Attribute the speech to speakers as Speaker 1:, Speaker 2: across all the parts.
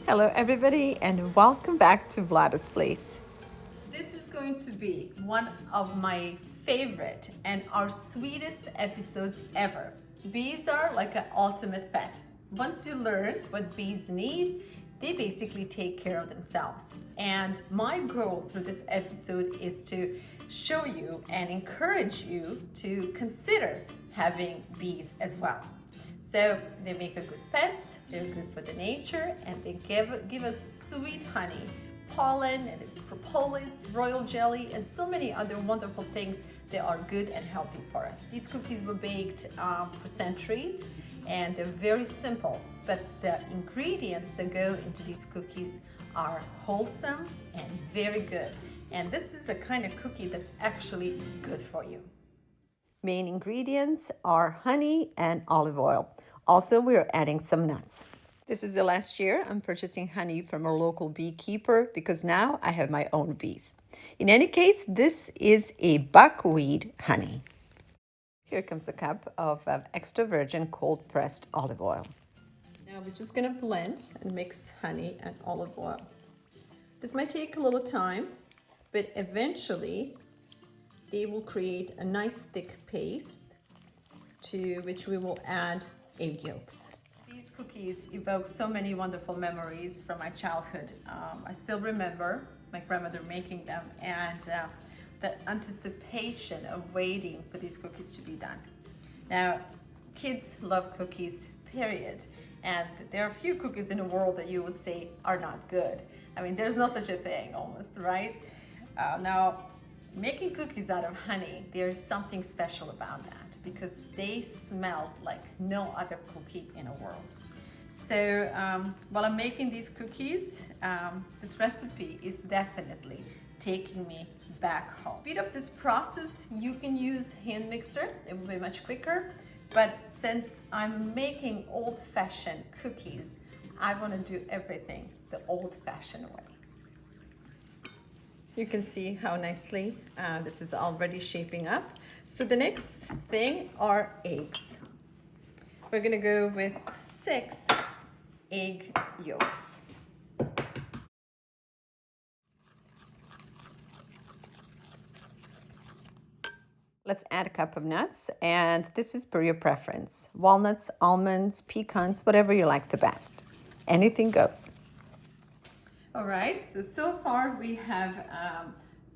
Speaker 1: Hello everybody and welcome back to VLADA'S place.
Speaker 2: This is going to be one of my favorite and our sweetest episodes ever. Bees are like an ultimate pet. Once you learn what bees need, they basically take care of themselves. And my goal through this episode is to show you and encourage you to consider having bees as well. So they make a good pets, they're good for the nature, and they give us sweet honey, pollen, and propolis, royal jelly, and so many other wonderful things that are good and healthy for us. These cookies were baked for centuries, and they're very simple, but the ingredients that go into these cookies are wholesome and very good. And this is a kind of cookie that's actually good for you.
Speaker 1: Main ingredients are honey and olive oil. Also, we are adding some nuts. This is the last year I'm purchasing honey from a local beekeeper because now I have my own bees. In any case, this is a buckwheat honey. Here comes a cup of extra virgin cold pressed olive oil.
Speaker 2: Now we're just going to blend and mix honey and olive oil. This might take a little time, but eventually they will create a nice thick paste to which we will add egg yolks. These cookies evoke so many wonderful memories from my childhood. I still remember my grandmother making them and the anticipation of waiting for these cookies to be done. Now, kids love cookies, period. And there are a few cookies in the world that you would say are not good. I mean, there's no such a thing almost, right? Now, making cookies out of honey, there's something special about that because they smell like no other cookie in the world. So while I'm making these cookies, this recipe is definitely taking me back home. To speed up this process, you can use hand mixer. It will be much quicker. But since I'm making old-fashioned cookies, I want to do everything the old-fashioned way. You can see how nicely this is already shaping up. So the next thing are eggs. We're gonna go with 6 egg yolks.
Speaker 1: Let's add a cup of nuts, and this is per your preference. Walnuts, almonds, pecans, whatever you like the best. Anything goes.
Speaker 2: All right, so far we have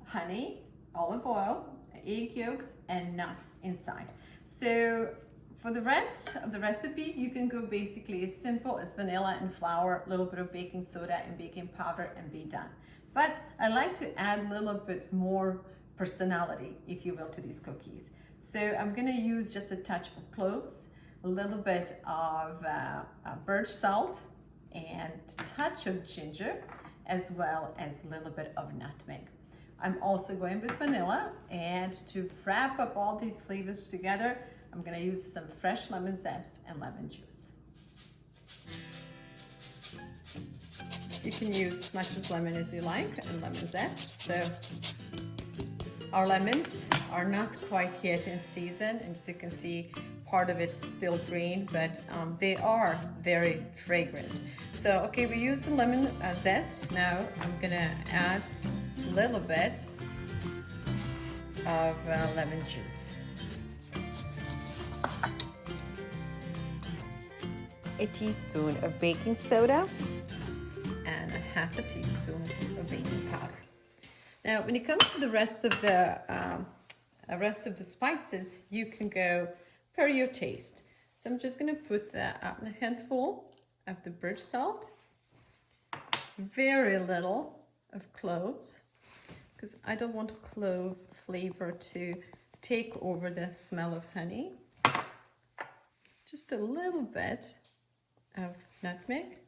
Speaker 2: honey, olive oil, egg yolks, and nuts inside. So for the rest of the recipe, you can go basically as simple as vanilla and flour, a little bit of baking soda and baking powder, and be done. But I like to add a little bit more personality, if you will, to these cookies. So I'm gonna use just a touch of cloves, a little bit of birch salt, and a touch of ginger, as well as a little bit of nutmeg. I'm also going with vanilla, and to wrap up all these flavors together, I'm gonna use some fresh lemon zest and lemon juice. You can use as much as lemon as you like and lemon zest. So our lemons are not quite yet in season, and as you can see, part of it's still green, but they are very fragrant. So, okay, we used the lemon zest. Now I'm gonna add a little bit of lemon juice.
Speaker 1: A teaspoon of baking soda.
Speaker 2: And a half a teaspoon of baking powder. Now, when it comes to the rest of the spices, you can go per your taste. So I'm just gonna put a handful of the birch salt, very little of cloves, because I don't want clove flavor to take over the smell of honey. Just a little bit of nutmeg.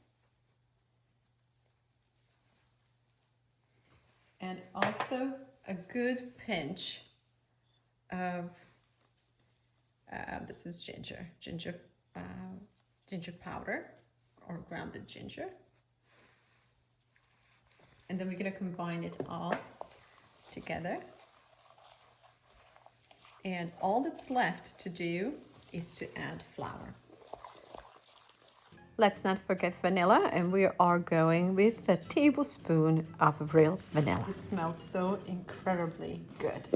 Speaker 2: And also a good pinch of, this is ginger powder or grounded ginger. And then we're gonna combine it all together. And all that's left to do is to add flour.
Speaker 1: Let's not forget vanilla, and we are going with a tablespoon of real vanilla.
Speaker 2: This smells so incredibly good.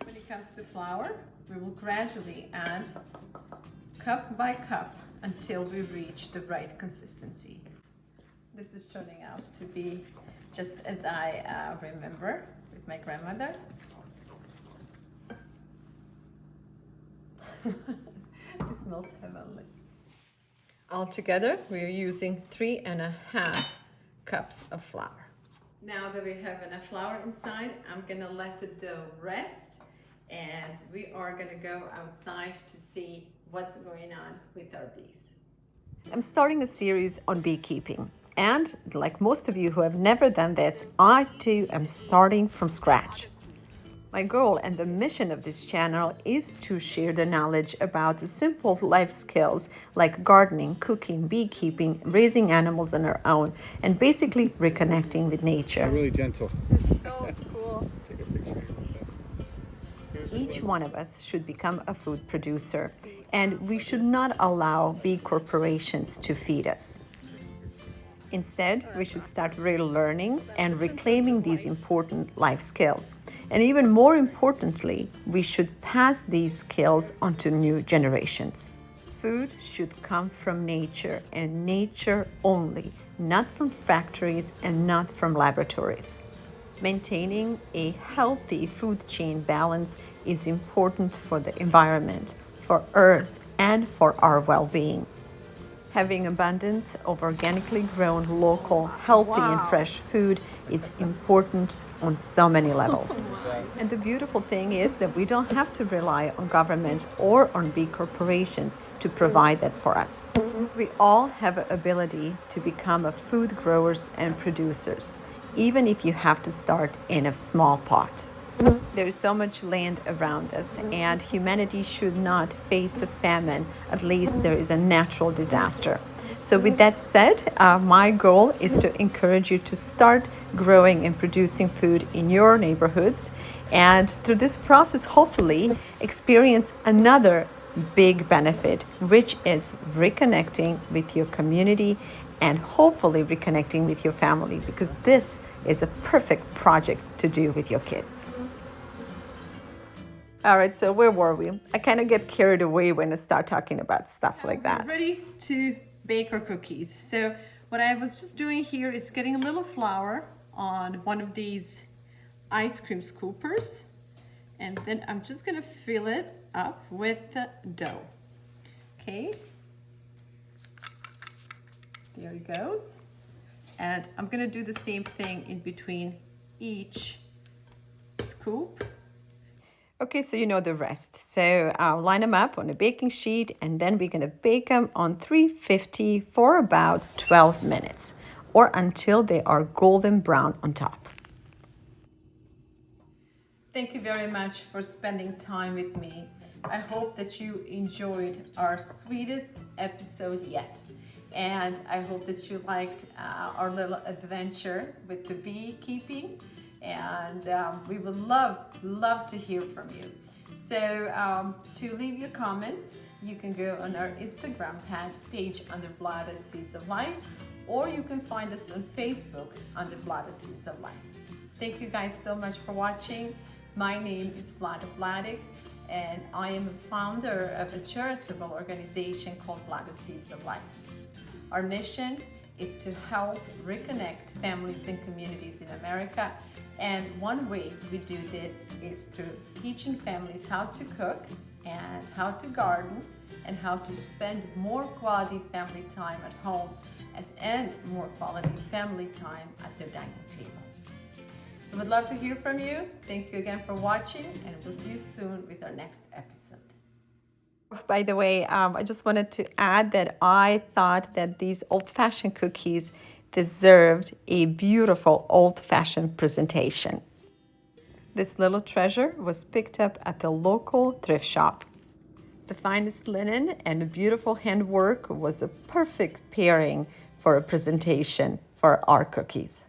Speaker 2: When it comes to flour, we will gradually add cup by cup until we reach the right consistency. This is turning out to be just as I remember with my grandmother. It smells heavenly. Altogether, we are using 3.5 cups of flour. Now that we have enough flour inside, I'm gonna let the dough rest, and we are gonna go outside to see what's going on with our bees.
Speaker 1: I'm starting a series on beekeeping. And like most of you who have never done this, I too am starting from scratch. My goal and the mission of this channel is to share the knowledge about the simple life skills like gardening, cooking, beekeeping, raising animals on our own, and basically reconnecting with nature.
Speaker 3: Really gentle.
Speaker 2: It's so cool.
Speaker 3: Take a picture.
Speaker 1: Each one of us should become a food producer, and we should not allow big corporations to feed us. Instead, we should start really learning and reclaiming these important life skills. And even more importantly, we should pass these skills on to new generations. Food should come from nature and nature only, not from factories and not from laboratories. Maintaining a healthy food chain balance is important for the environment, for Earth, and for our well-being. Having abundance of organically grown, local, healthy, and fresh food is important on so many levels. And the beautiful thing is that we don't have to rely on government or on big corporations to provide that for us. We all have an ability to become a food growers and producers, even if you have to start in a small pot. There is so much land around us, and humanity should not face a famine. At least there is a natural disaster. So with that said, my goal is to encourage you to start growing and producing food in your neighborhoods, and through this process, hopefully experience another big benefit, which is reconnecting with your community and hopefully reconnecting with your family, because this is a perfect project to do with your kids. All right, so where were we? I kind of get carried away when I start talking about stuff like that.
Speaker 2: We're ready to bake our cookies. So what I was just doing here is getting a little flour on one of these ice cream scoopers, and then I'm just gonna fill it up with the dough. Okay, there it goes. And I'm gonna do the same thing in between each scoop.
Speaker 1: Okay, so you know the rest. So line them up on a baking sheet, and then we're gonna bake them on 350 for about 12 minutes, or until they are golden brown on top.
Speaker 2: Thank you very much for spending time with me. I hope that you enjoyed our sweetest episode yet. And I hope that you liked our little adventure with the beekeeping. And we would love to hear from you. So to leave your comments, you can go on our Instagram page under VLADA'S Seeds of Life, or you can find us on Facebook under VLADA'S Seeds of Life. Thank you guys so much for watching. My name is VLADA, and I am a founder of a charitable organization called VLADA'S Seeds of Life. Our mission is to help reconnect families and communities in America. And one way we do this is through teaching families how to cook and how to garden and how to spend more quality family time at home and more quality family time at the dining table. We would love to hear from you. Thank you again for watching, and we'll see you soon with our next episode.
Speaker 1: By the way, I just wanted to add that I thought that these old-fashioned cookies deserved a beautiful old-fashioned presentation. This little treasure was picked up at the local thrift shop. The finest linen and the beautiful handwork was a perfect pairing for a presentation for our cookies.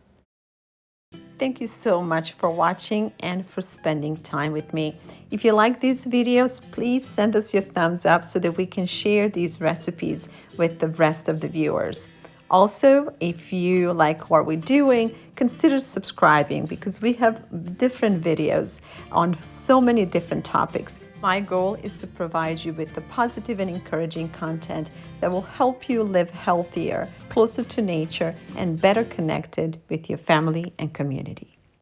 Speaker 1: Thank you so much for watching and for spending time with me. If you like these videos, please send us your thumbs up so that we can share these recipes with the rest of the viewers. Also, if you like what we're doing, consider subscribing because we have different videos on so many different topics. My goal is to provide you with the positive and encouraging content that will help you live healthier, closer to nature, and better connected with your family and community.